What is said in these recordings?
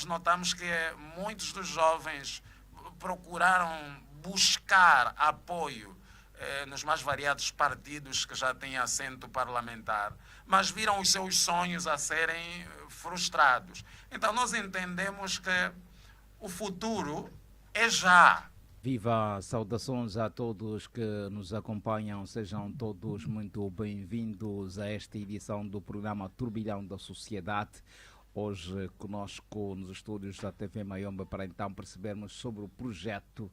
notamos que muitos dos jovens procuraram buscar apoio nos mais variados partidos que já têm assento parlamentar, mas viram os seus sonhos a serem frustrados. Então nós entendemos que o futuro é já. Viva, saudações a todos que nos acompanham, sejam todos muito bem-vindos a esta edição do programa Turbilhão da Sociedade. Hoje conosco nos estúdios da TV Mayombe para então percebermos sobre o projeto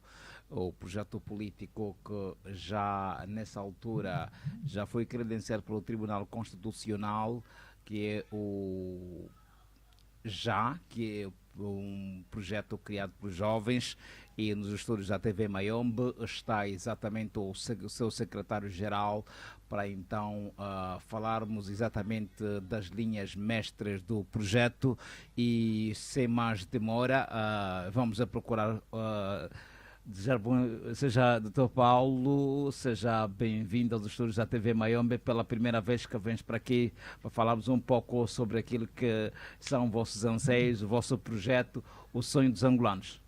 político que já nessa altura já foi credenciado pelo Tribunal Constitucional, que é que é um projeto criado por jovens, e nos estúdios da TV Mayombe está exatamente o seu secretário-geral para então falarmos exatamente das linhas mestras do projeto. E sem mais demora, vamos a procurar seja Dr. Paulo, seja bem-vindo aos estúdios da TV Mayombe, pela primeira vez que vens para aqui para falarmos um pouco sobre aquilo que são vossos anseios, o vosso projeto, o sonho dos angolanos.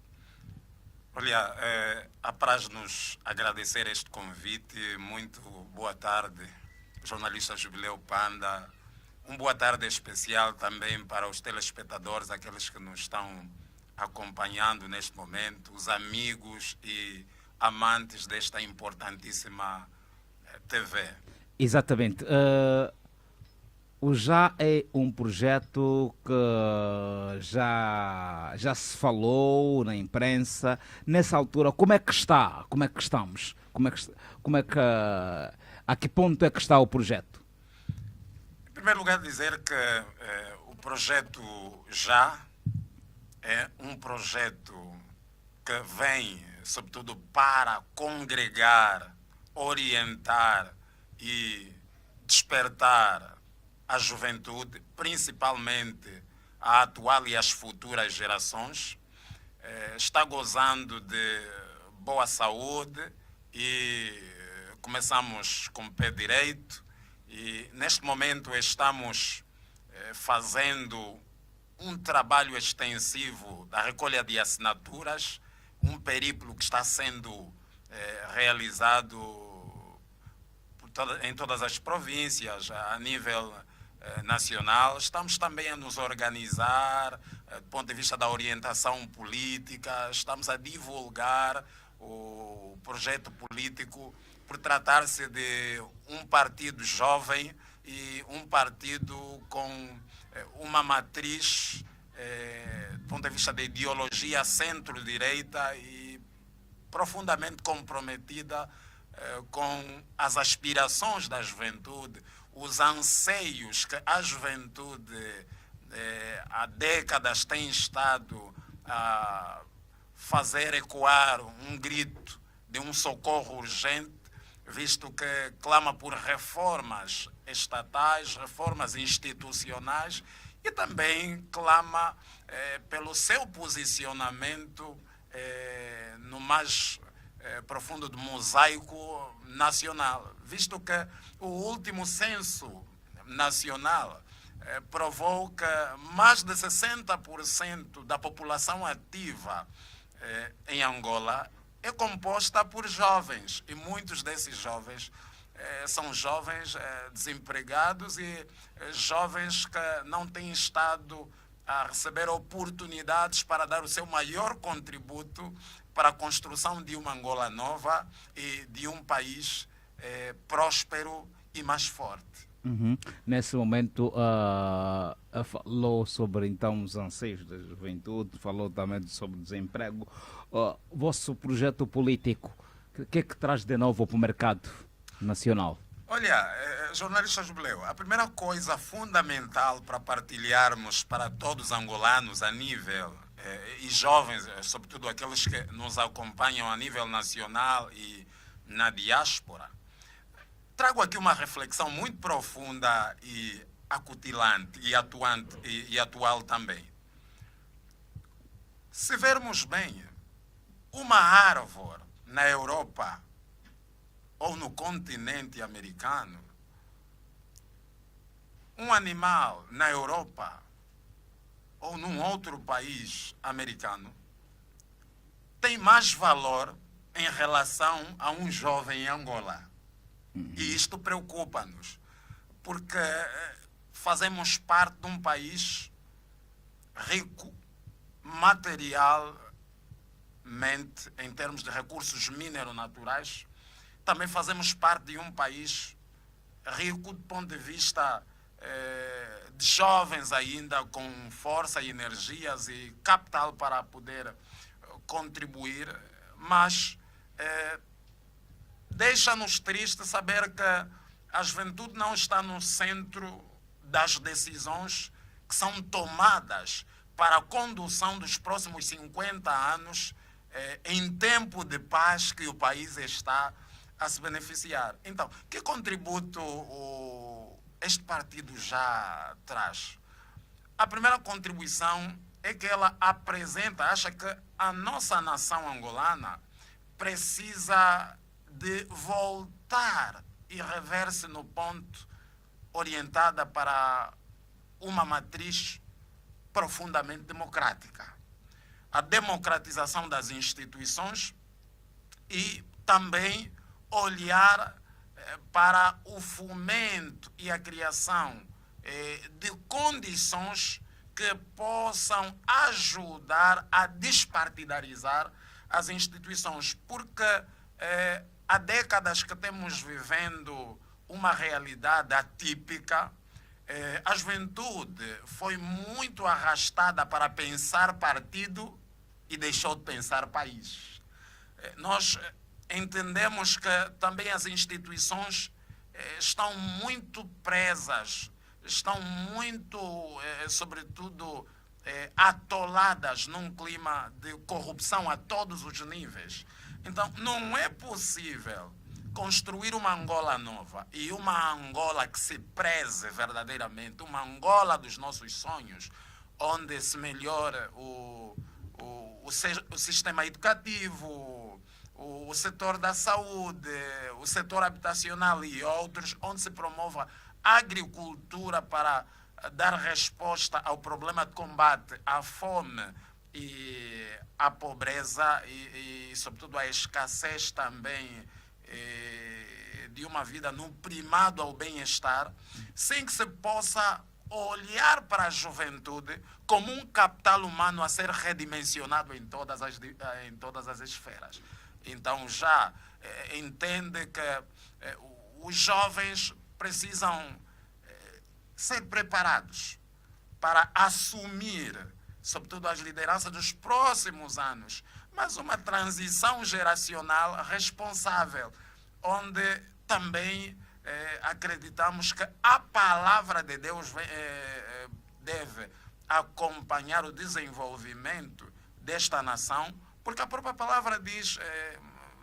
Olha, apraz-nos agradecer este convite. Muito boa tarde, jornalista Jubileu Panda. Boa tarde especial também para os telespectadores, aqueles que nos estão acompanhando neste momento, os amigos e amantes desta importantíssima TV. Exatamente. O Já é um projeto que já se falou na imprensa. Nessa altura, como é que está? Como é que estamos? A que ponto é que está o projeto? Em primeiro lugar, dizer que o projeto Já é um projeto que vem, sobretudo, para congregar, orientar e despertar a juventude, principalmente a atual e as futuras gerações. Está gozando de boa saúde e começamos com o pé direito, e neste momento estamos fazendo um trabalho extensivo da recolha de assinaturas, um periplo que está sendo realizado em todas as províncias, a nível nacional. Estamos também a nos organizar do ponto de vista da orientação política, estamos a divulgar o projeto político, por tratar-se de um partido jovem e um partido com uma matriz do ponto de vista da ideologia centro-direita e profundamente comprometida com as aspirações da juventude, os anseios que a juventude há décadas tem estado a fazer ecoar um grito de um socorro urgente, visto que clama por reformas estatais, reformas institucionais, e também clama pelo seu posicionamento no mais profundo do mosaico nacional, visto que o último censo nacional provou que mais de 60% da população ativa em Angola é composta por jovens, e muitos desses jovens são jovens desempregados e jovens que não têm estado a receber oportunidades para dar o seu maior contributo para a construção de uma Angola nova e de um país próspero e mais forte. Uhum. Nesse momento falou sobre então os anseios da juventude, falou também sobre o desemprego. Vosso projeto político, o que é que traz de novo para o mercado nacional? Olha, jornalista Jubileu, a primeira coisa fundamental para partilharmos para todos os angolanos a nível e jovens, sobretudo aqueles que nos acompanham a nível nacional e na diáspora, trago aqui uma reflexão muito profunda e acutilante e atuante e atual também. Se vermos bem, uma árvore na Europa ou no continente americano, um animal na Europa ou num outro país americano tem mais valor em relação a um jovem em Angola. E isto preocupa-nos, porque fazemos parte de um país rico materialmente, em termos de recursos mineronaturais. Também fazemos parte de um país rico do ponto de vista de jovens ainda com força e energias e capital para poder contribuir, mas deixa-nos triste saber que a juventude não está no centro das decisões que são tomadas para a condução dos próximos 50 anos em tempo de paz que o país está a se beneficiar. Então, que contributo este partido já traz? A primeira contribuição é que ela acha que a nossa nação angolana precisa de voltar e rever-se no ponto orientada para uma matriz profundamente democrática. A democratização das instituições e também olhar para o fomento e a criação de condições que possam ajudar a despartidarizar as instituições, porque há décadas que temos vivendo uma realidade atípica. A juventude foi muito arrastada para pensar partido e deixou de pensar país. Nós entendemos que também as instituições estão muito presas, estão muito, sobretudo, atoladas num clima de corrupção a todos os níveis. Então, não é possível construir uma Angola nova e uma Angola que se preze verdadeiramente, uma Angola dos nossos sonhos, onde se melhore o sistema educativo, o setor da saúde, o setor habitacional e outros, onde se promova a agricultura para dar resposta ao problema de combate à fome e à pobreza e sobretudo, à escassez também de uma vida no primado ao bem-estar, sem que se possa olhar para a juventude como um capital humano a ser redimensionado em todas as esferas. Então, já entende que os jovens precisam ser preparados para assumir, sobretudo, as lideranças dos próximos anos, mas uma transição geracional responsável, onde também acreditamos que a palavra de Deus deve acompanhar o desenvolvimento desta nação, porque a própria palavra diz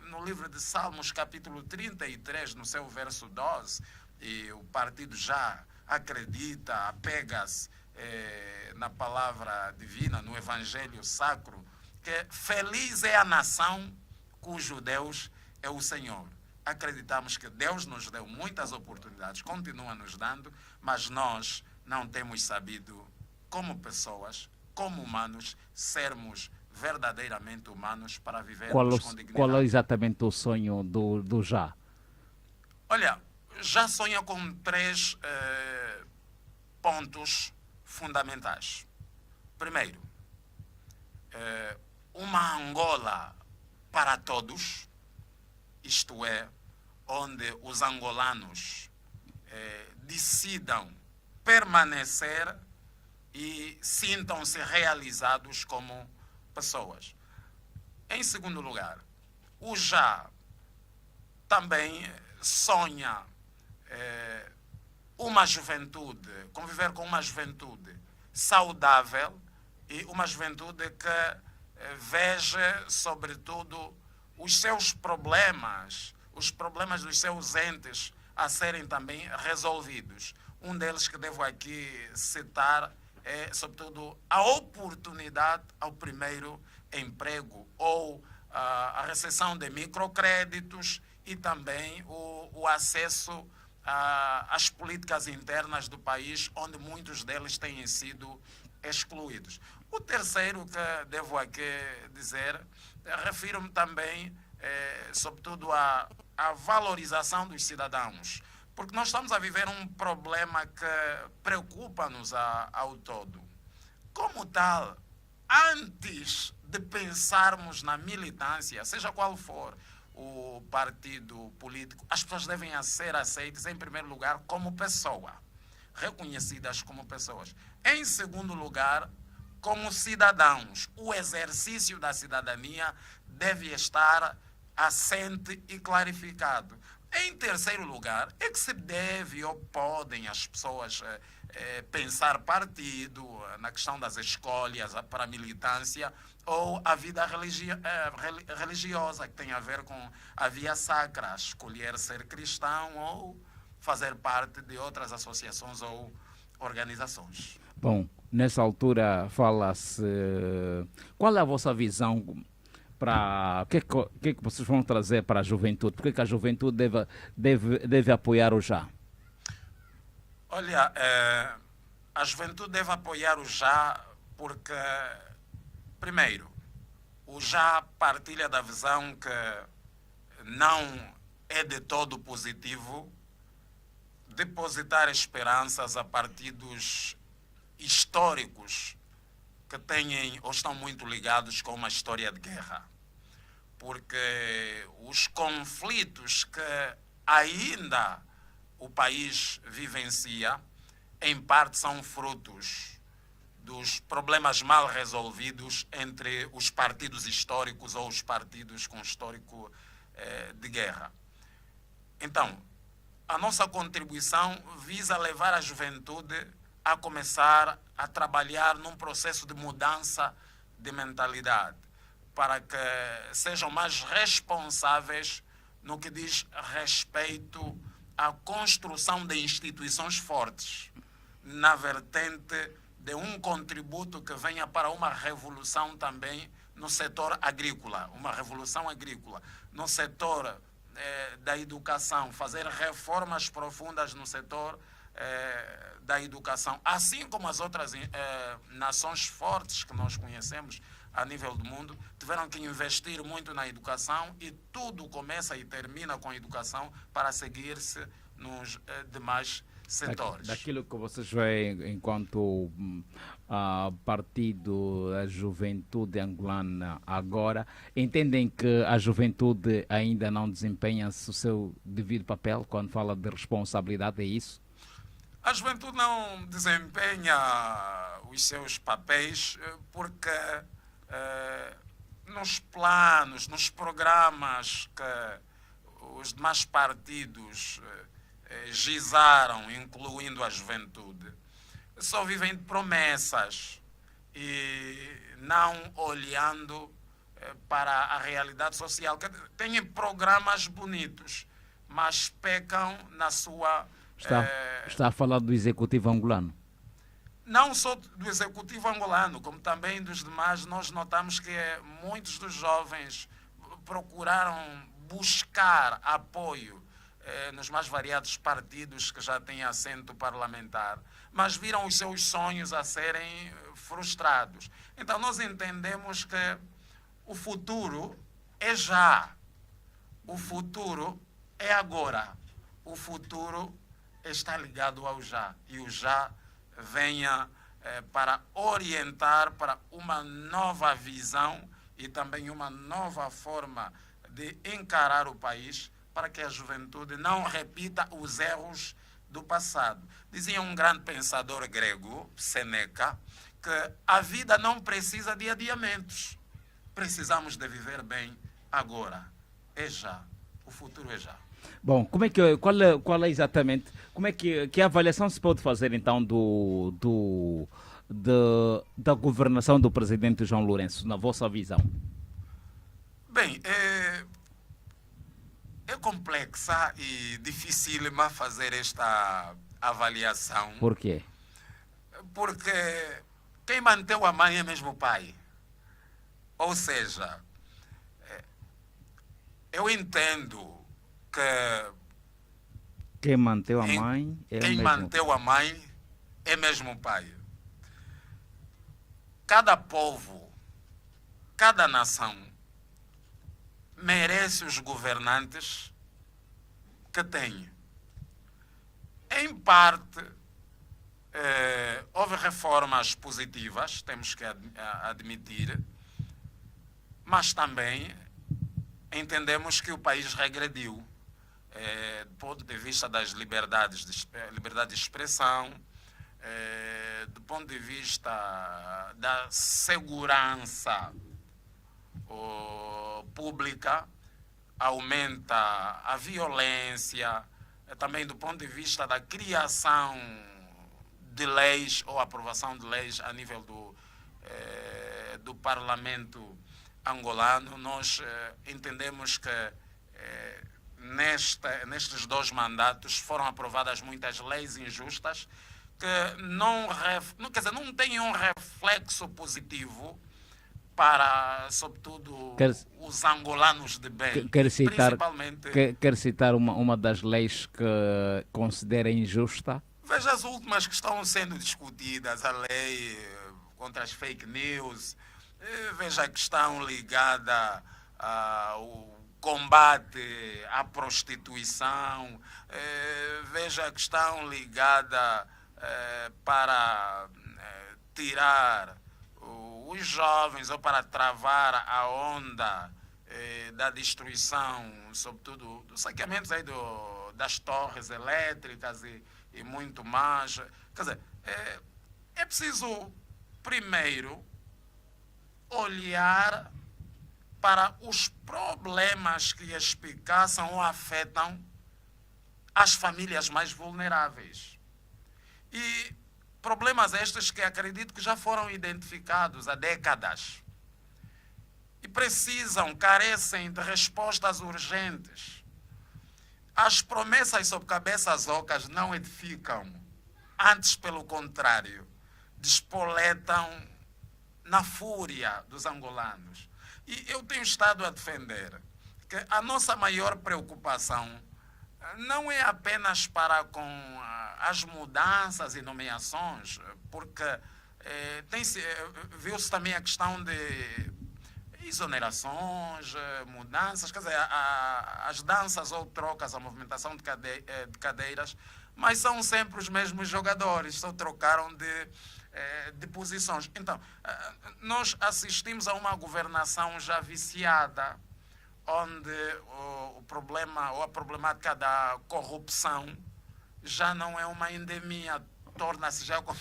no livro de Salmos, capítulo 33, no seu verso 12, e o partido já acredita, apega-se na palavra divina, no Evangelho Sacro, que feliz é a nação cujo Deus é o Senhor. Acreditamos que Deus nos deu muitas oportunidades, continua nos dando, mas nós não temos sabido, como pessoas, como humanos, sermos verdadeiramente humanos para vivermos com dignidade. Qual é exatamente o sonho do Já? Olha, Já sonha com 3 pontos fundamentais. Primeiro, uma Angola para todos, isto é, onde os angolanos decidam permanecer e sintam-se realizados como pessoas. Em segundo lugar, o Já também sonha uma juventude, conviver com uma juventude saudável e uma juventude que veja, sobretudo, os seus problemas, os problemas dos seus entes a serem também resolvidos. Um deles que devo aqui citar é, sobretudo, a oportunidade ao primeiro emprego ou a recepção de microcréditos e também o acesso às políticas internas do país, onde muitos deles têm sido excluídos. O terceiro que devo aqui dizer, refiro-me também, sobretudo, à valorização dos cidadãos. Porque nós estamos a viver um problema que preocupa-nos ao todo. Como tal, antes de pensarmos na militância, seja qual for o partido político, as pessoas devem ser aceitas, em primeiro lugar, como pessoa, reconhecidas como pessoas. Em segundo lugar, como cidadãos. O exercício da cidadania deve estar assente e clarificado. Em terceiro lugar, é que se deve ou podem as pessoas pensar partido na questão das escolhas para a militância ou a vida religiosa, que tem a ver com a via sacra, escolher ser cristão ou fazer parte de outras associações ou organizações. Bom, nessa altura fala-se... Qual é a vossa visão para... O que é que vocês vão trazer para a juventude? Por que a juventude deve apoiar o JA? Olha, a juventude deve apoiar o JA porque, primeiro, o JA partilha da visão que não é de todo positivo depositar esperanças a partidos históricos que têm ou estão muito ligados com uma história de guerra. Porque os conflitos que ainda o país vivencia, em parte são frutos dos problemas mal resolvidos entre os partidos históricos ou os partidos com histórico de guerra. Então, a nossa contribuição visa levar a juventude a começar a trabalhar num processo de mudança de mentalidade, para que sejam mais responsáveis no que diz respeito à construção de instituições fortes, na vertente de um contributo que venha para uma revolução também no setor agrícola, uma revolução agrícola, no setor da educação, fazer reformas profundas no setor da educação, assim como as outras nações fortes que nós conhecemos a nível do mundo, tiveram que investir muito na educação e tudo começa e termina com a educação para seguir-se nos demais setores. Daquilo que vocês veem enquanto partido da juventude angolana agora, entendem que a juventude ainda não desempenha o seu devido papel quando fala de responsabilidade, é isso? A juventude não desempenha os seus papéis porque nos planos, nos programas que os demais partidos gizaram, incluindo a juventude, só vivem de promessas e não olhando para a realidade social. Têm programas bonitos, mas pecam na sua... Está a falar do executivo angolano? Não só do executivo angolano, como também dos demais. Nós notamos que muitos dos jovens procuraram buscar apoio nos mais variados partidos que já têm assento parlamentar, mas viram os seus sonhos a serem frustrados. Então nós entendemos que o futuro é já, o futuro é agora, o futuro está ligado ao já, e o já venha para orientar para uma nova visão e também uma nova forma de encarar o país, para que a juventude não repita os erros do passado. Dizia um grande pensador grego, Seneca, que a vida não precisa de adiamentos. Precisamos de viver bem agora. É já. O futuro é já. Bom, qual é exatamente, como é que avaliação se pode fazer então da governação do presidente João Lourenço, na vossa visão? Bem, é complexa e dificílima fazer esta avaliação. Por quê? Porque quem manteve a mãe é mesmo o pai. Ou seja, eu entendo que quem manteve a mãe é quem manteve a mãe é mesmo o pai. cada povo, cada nação merece os governantes que tem. Em parte, houve reformas positivas, temos que admitir, mas também entendemos que o país regrediu do ponto de vista das liberdade de expressão, do ponto de vista da segurança pública, aumenta a violência, também do ponto de vista da criação de leis ou aprovação de leis a nível do parlamento angolano. Nós entendemos que nestes 2 mandatos foram aprovadas muitas leis injustas que não têm um reflexo positivo para, sobretudo, os angolanos de bem. Quer citar uma das leis que considera injusta? Veja as últimas que estão sendo discutidas, a lei contra as fake news, veja a questão ligada ao combate à prostituição, veja a questão ligada para tirar os jovens ou para travar a onda da destruição, sobretudo dos saqueamentos aí das torres elétricas e muito mais. Quer dizer, é preciso primeiro olhar para os problemas que espicaçam ou afetam as famílias mais vulneráveis. E problemas estes que acredito que já foram identificados há décadas e carecem de respostas urgentes. As promessas sobre cabeças ocas não edificam, antes, pelo contrário, despoletam na fúria dos angolanos. E eu tenho estado a defender que a nossa maior preocupação não é apenas para com as mudanças e nomeações, porque viu-se também a questão de exonerações, mudanças, quer dizer, as danças ou trocas, a movimentação de cadeiras, mas são sempre os mesmos jogadores, só trocaram de posições. Então, nós assistimos a uma governação já viciada, onde o problema ou a problemática da corrupção já não é uma endemia, torna-se já como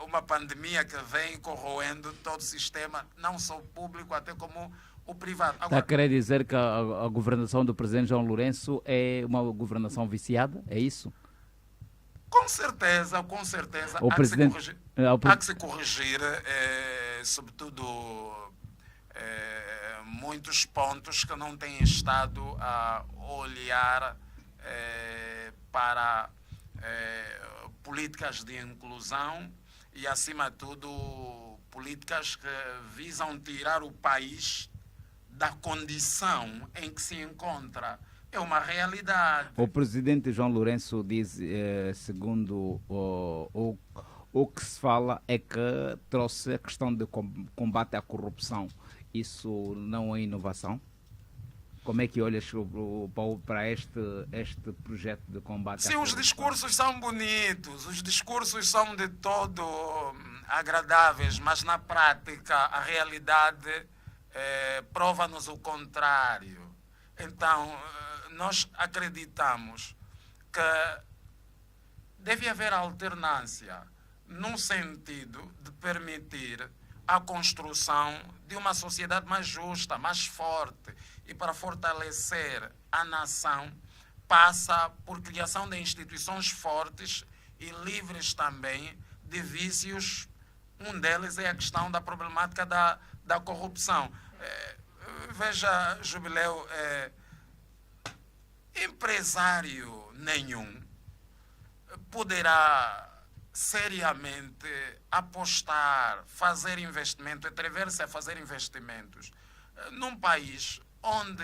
uma pandemia que vem corroendo todo o sistema, não só o público, até como o privado. Agora, está a querer dizer que a governação do presidente João Lourenço é uma governação viciada? É isso? Com certeza. Há que se corrigir, sobretudo, muitos pontos que não têm estado a olhar para políticas de inclusão e, acima de tudo, políticas que visam tirar o país da condição em que se encontra. É uma realidade. O presidente João Lourenço diz, segundo o que se fala, é que trouxe a questão de combate à corrupção. Isso não é inovação? Como é que olhas para este projeto de combate à corrupção? Sim, os discursos são bonitos, os discursos são de todo agradáveis, mas na prática a realidade prova-nos o contrário. Então, nós acreditamos que deve haver alternância no sentido de permitir a construção de uma sociedade mais justa, mais forte. E para fortalecer a nação, passa por criação de instituições fortes e livres também de vícios. Um deles é a questão da problemática da corrupção. Veja, Jubileu, empresário nenhum poderá seriamente apostar, fazer investimento, atrever-se a fazer investimentos num país onde,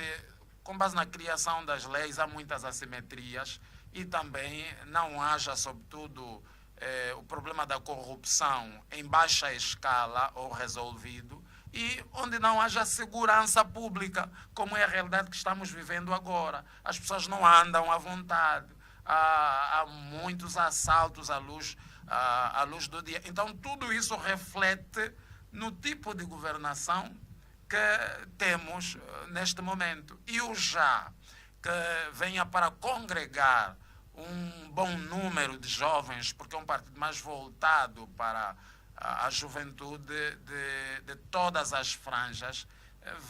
com base na criação das leis, há muitas assimetrias e também não haja, sobretudo, o problema da corrupção em baixa escala ou resolvido, e onde não haja segurança pública, como é a realidade que estamos vivendo agora. As pessoas não andam à vontade, há muitos assaltos à luz do dia. Então, tudo isso reflete no tipo de governação que temos neste momento. E o já, que venha para congregar um bom número de jovens, porque é um partido mais voltado para a juventude de todas as franjas,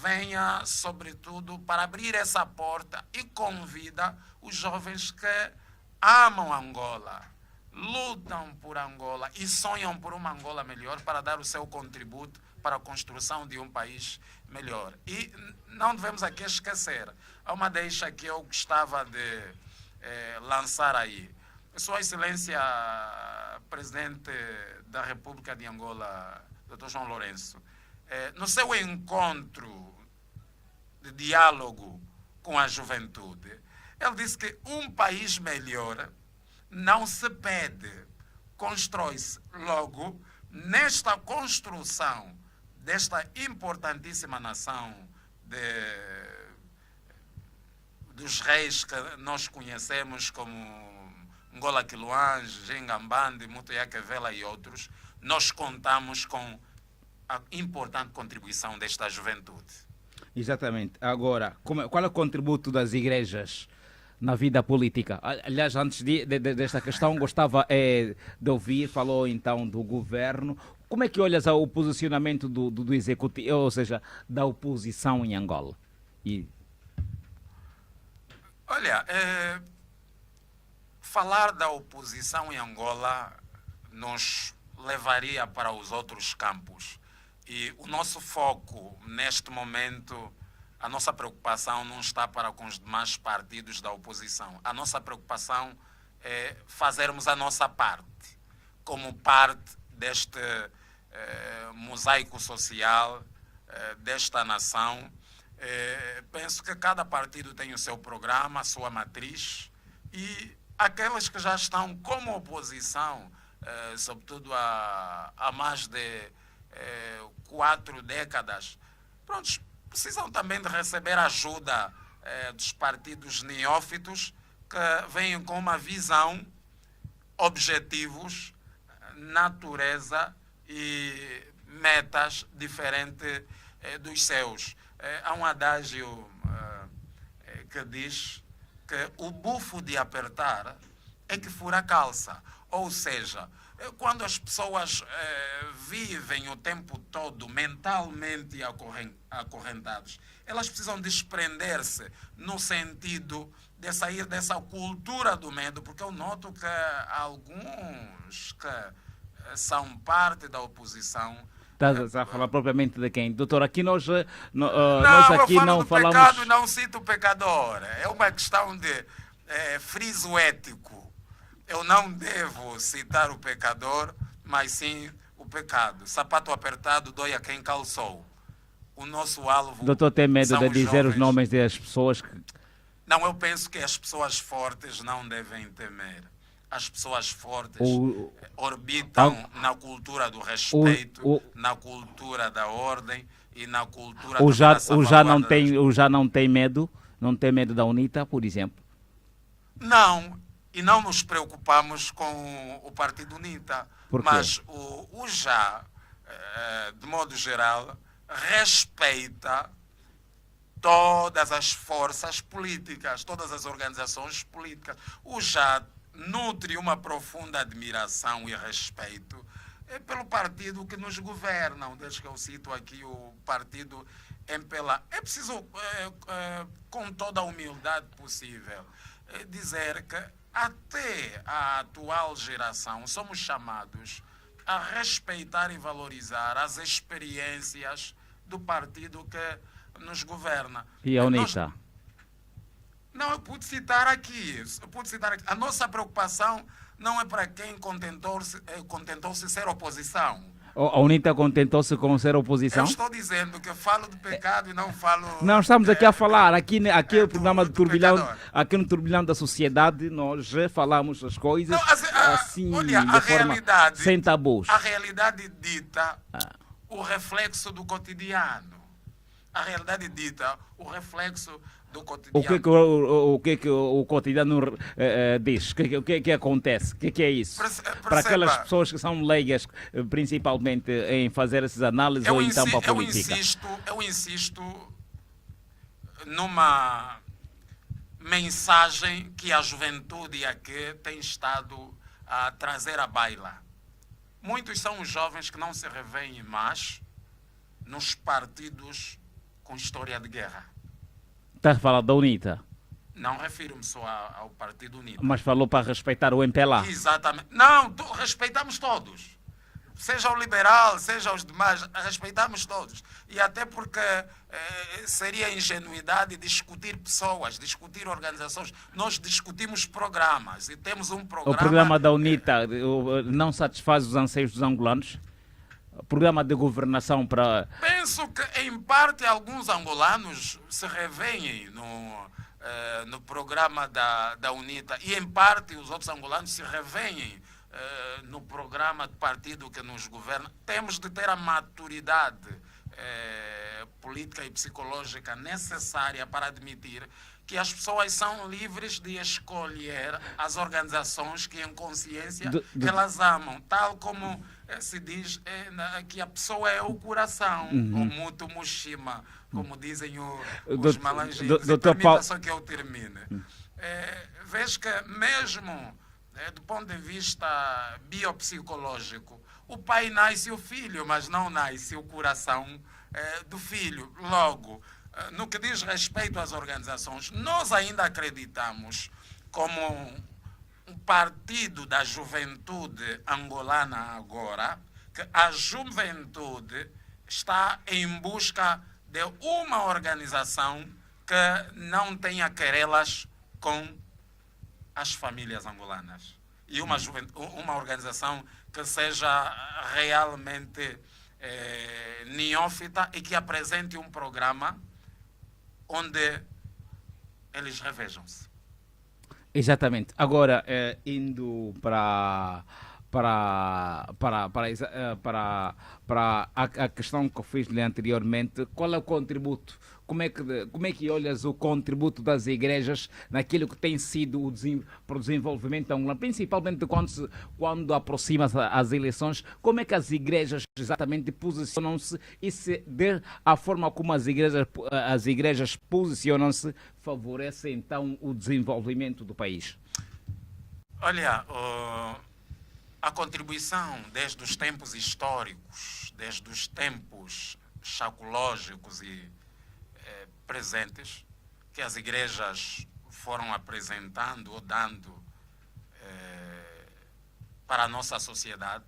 venha, sobretudo, para abrir essa porta e convida os jovens que amam Angola, lutam por Angola e sonham por uma Angola melhor para dar o seu contributo para a construção de um país melhor. E não devemos aqui esquecer, há uma deixa que eu gostava de lançar aí. Sua Excelência Presidente da República de Angola, Dr. João Lourenço, no seu encontro de diálogo com a juventude, ele disse que um país melhor não se pede, constrói-se. Logo, nesta construção desta importantíssima nação dos reis que nós conhecemos como Ngola Quiloange, Gengambande, Mutoyake Vela e outros, nós contamos com a importante contribuição desta juventude. Exatamente. Agora, qual é o contributo das igrejas na vida política? Aliás, antes desta questão, gostava de ouvir, falou então do governo. Como é que olhas o posicionamento do executivo, ou seja, da oposição em Angola? Olha, falar da oposição em Angola nos levaria para os outros campos. E o nosso foco, neste momento, a nossa preocupação não está para com os demais partidos da oposição. A nossa preocupação é fazermos a nossa parte, como parte deste mosaico social desta nação. Penso que cada partido tem o seu programa, a sua matriz, e aqueles que já estão como oposição, sobretudo há mais de 4 décadas, pronto, precisam também de receber ajuda dos partidos neófitos que vêm com uma visão, objetivos, natureza e metas diferentes dos seus. Há um adágio que diz que o bufo de apertar é que fura a calça. Ou seja, quando as pessoas vivem o tempo todo mentalmente acorrentados, elas precisam desprender-se no sentido de sair dessa cultura do medo, porque eu noto que alguns que são parte da oposição. Estás a falar propriamente de quem? Doutor, aqui nós aqui eu falo não do falamos... pecado e não cito o pecador. É uma questão de friso ético. Eu não devo citar o pecador, mas sim o pecado. Sapato apertado dói a quem calçou. O nosso alvo. Doutor, tem medo de dizer jovens. Os nomes das pessoas que... Não, eu penso que as pessoas fortes não devem temer. As pessoas fortes orbitam na cultura do respeito, na cultura da ordem e na cultura da salvaguarda. O já não tem medo? Não tem medo da UNITA, por exemplo? Não, e não nos preocupamos com o Partido UNITA. Mas o já, de modo geral, respeita todas as forças políticas, todas as organizações políticas. O já nutre uma profunda admiração e respeito pelo partido que nos governa. Desde que eu cito aqui o partido MPLA. É preciso, com toda a humildade possível, dizer que até a atual geração somos chamados a respeitar e valorizar as experiências do partido que nos governa. E a UNITA? Não, eu pude citar aqui. A nossa preocupação não é para quem contentou-se ser oposição. A UNITA contentou-se com ser oposição? Eu estou dizendo que eu falo de pecado e não falo... Não, estamos aqui a falar. Aqui é o programa do Turbilhão. Aqui no Turbilhão da Sociedade nós falamos as coisas. Não, assim, olha, de forma sem tabus. A realidade dita o reflexo do cotidiano. A realidade dita o reflexo do cotidiano. O que o cotidiano diz? O que acontece? O que é isso? Para aquelas pessoas que são leigas, principalmente, em fazer essas análises ou então para a política. Eu insisto numa mensagem que a juventude aqui tem estado a trazer à baila. Muitos são os jovens que não se revêem mais nos partidos com história de guerra. Está a falar da UNITA? Não refiro-me só ao Partido UNITA. Mas falou para respeitar o MPLA. Exatamente. Não, respeitamos todos. Seja o liberal, seja os demais, respeitamos todos. E até porque seria ingenuidade discutir pessoas, discutir organizações. Nós discutimos programas e temos um programa... O programa da UNITA não satisfaz os anseios dos angolanos? O programa de governação para... Penso que, em parte, alguns angolanos se revêem no programa da UNITA e, em parte, os outros angolanos se revêem no programa de partido que nos governa. Temos de ter a maturidade política e psicológica necessária para admitir que as pessoas são livres de escolher as organizações que, em consciência, elas amam. Tal como se diz que a pessoa é o coração, o mutu mushima, como dizem os malanginos. Permita só que eu termine. Vejo que mesmo do ponto de vista biopsicológico, o pai nasce o filho, mas não nasce o coração do filho. Logo, no que diz respeito às organizações, nós ainda acreditamos como um partido da juventude angolana agora, que a juventude está em busca de uma organização que não tenha querelas com as famílias angolanas. E uma organização que seja realmente neófita e que apresente um programa onde eles revejam-se. Exatamente. Agora, indo para a questão que eu fiz-lhe anteriormente, qual é o contributo? Como é que olhas o contributo das igrejas naquilo que tem sido para o desenvolvimento angolano, principalmente quando aproxima-se as eleições? Como é que as igrejas exatamente posicionam-se e a forma como as igrejas posicionam-se favorece então o desenvolvimento do país? Olha, a contribuição desde os tempos históricos, desde os tempos chacológicos e presentes, que as igrejas foram apresentando ou dando para a nossa sociedade,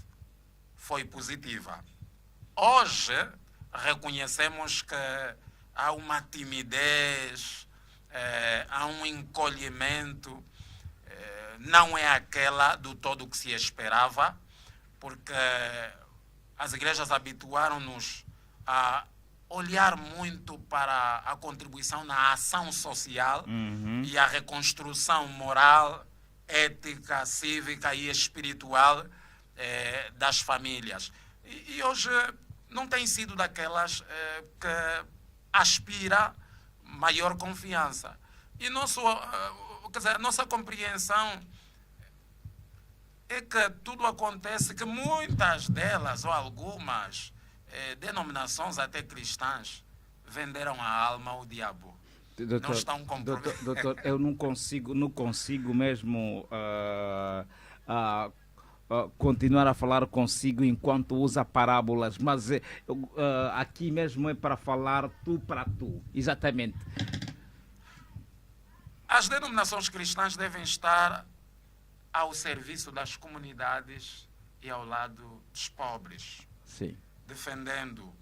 foi positiva. Hoje, reconhecemos que há uma timidez, há um encolhimento, não é aquela do todo que se esperava, porque as igrejas habituaram-nos a olhar muito para a contribuição na ação social e a reconstrução moral, ética, cívica e espiritual das famílias. E hoje não tem sido daquelas que aspira maior confiança. E nossa compreensão é que tudo acontece, que muitas delas, ou algumas denominações até cristãs, venderam a alma ao diabo. Doutor, não estão comprometidos. Doutor, eu não consigo mesmo continuar a falar consigo enquanto usa parábolas, mas aqui mesmo é para falar tu para tu, exatamente. As denominações cristãs devem estar ao serviço das comunidades e ao lado dos pobres. Sim. Defendendo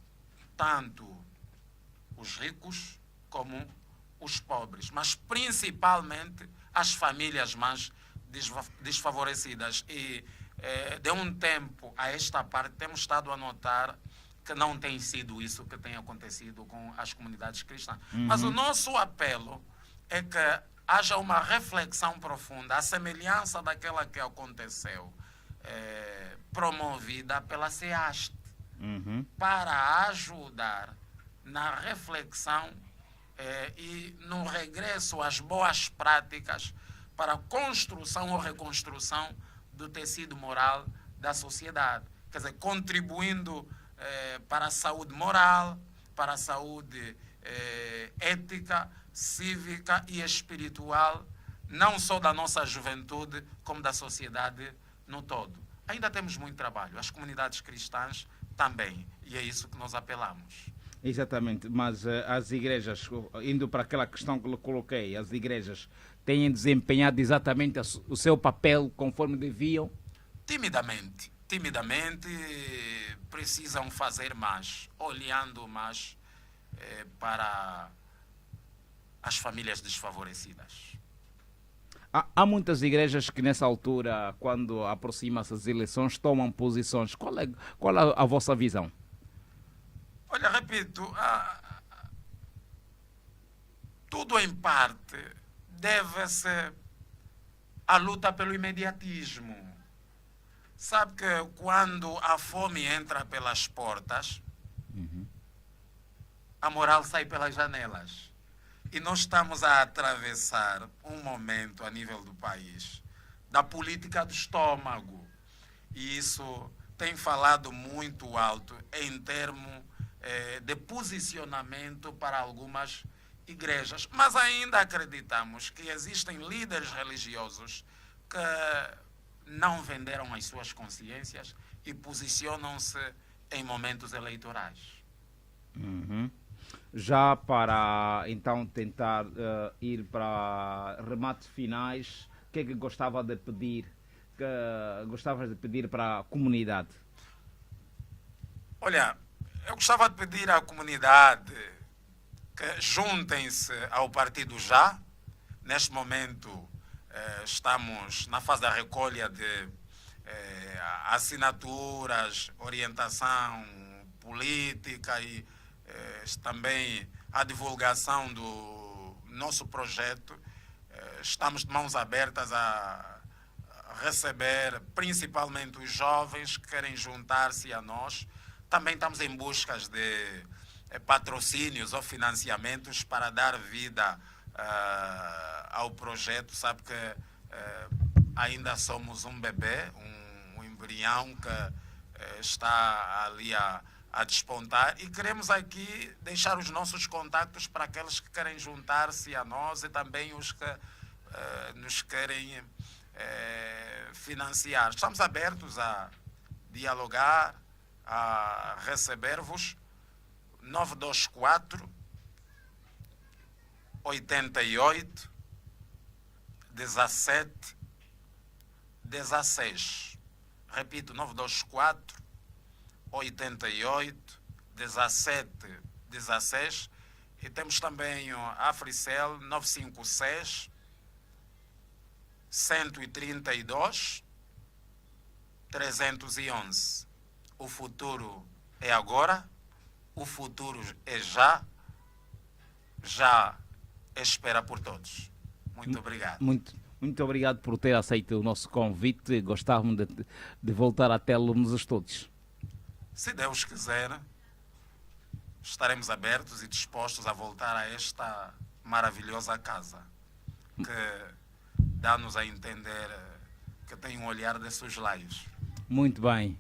tanto os ricos como os pobres, mas principalmente as famílias mais desfavorecidas. E de um tempo a esta parte temos estado a notar que não tem sido isso que tem acontecido com as comunidades cristãs. Mas o nosso apelo é que haja uma reflexão profunda, a semelhança daquela que aconteceu, promovida pela SEAST, para ajudar na reflexão e no regresso às boas práticas para a construção ou reconstrução do tecido moral da sociedade. Quer dizer, contribuindo para a saúde moral, para a saúde ética, cívica e espiritual, não só da nossa juventude, como da sociedade no todo. Ainda temos muito trabalho, as comunidades cristãs também, e é isso que nós apelamos. Exatamente, mas as igrejas, indo para aquela questão que eu coloquei, as igrejas têm desempenhado exatamente o seu papel conforme deviam? Timidamente, precisam fazer mais, olhando mais para as famílias desfavorecidas. Há muitas igrejas que nessa altura, quando aproximam-se as eleições, tomam posições. Qual é a vossa visão? Olha, repito, tudo em parte deve-se à luta pelo imediatismo. Sabe que quando a fome entra pelas portas, a moral sai pelas janelas. E nós estamos a atravessar um momento a nível do país da política do estômago. E isso tem falado muito alto em termos de posicionamento para algumas igrejas. Mas ainda acreditamos que existem líderes religiosos que não venderam as suas consciências e posicionam-se em momentos eleitorais. Já para então tentar ir para remates finais, o que é que gostava de pedir? Gostavas de pedir para a comunidade? Olha, eu gostava de pedir à comunidade que juntem-se ao Partido Já. Neste momento estamos na fase da recolha de assinaturas, orientação política e também a divulgação do nosso projeto. Estamos de mãos abertas a receber principalmente os jovens que querem juntar-se a nós. Também estamos em busca de patrocínios ou financiamentos para dar vida ao projeto. Sabe que ainda somos um bebê, um embrião que está ali a despontar, e queremos aqui deixar os nossos contactos para aqueles que querem juntar-se a nós e também os que nos querem financiar. Estamos abertos a dialogar, a receber-vos. 924 88 17 16. Repito, 924 88 17 16. E temos também o Africell 956 132 311. O futuro é agora, o futuro é já espera por todos. Muito obrigado. Muito obrigado por ter aceito o nosso convite. Gostávamos de voltar a tê-lo nos estúdios. Se Deus quiser, estaremos abertos e dispostos a voltar a esta maravilhosa casa, que dá-nos a entender que tem um olhar de seus laios. Muito bem,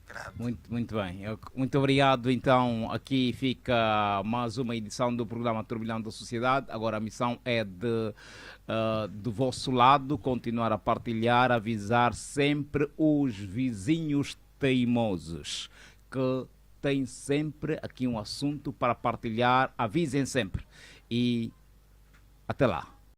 muito bem. Muito obrigado. Então, aqui fica mais uma edição do programa Turbilhão da Sociedade. Agora a missão é do vosso lado, continuar a partilhar, avisar sempre os vizinhos teimosos que têm sempre aqui um assunto para partilhar. Avisem sempre. E até lá.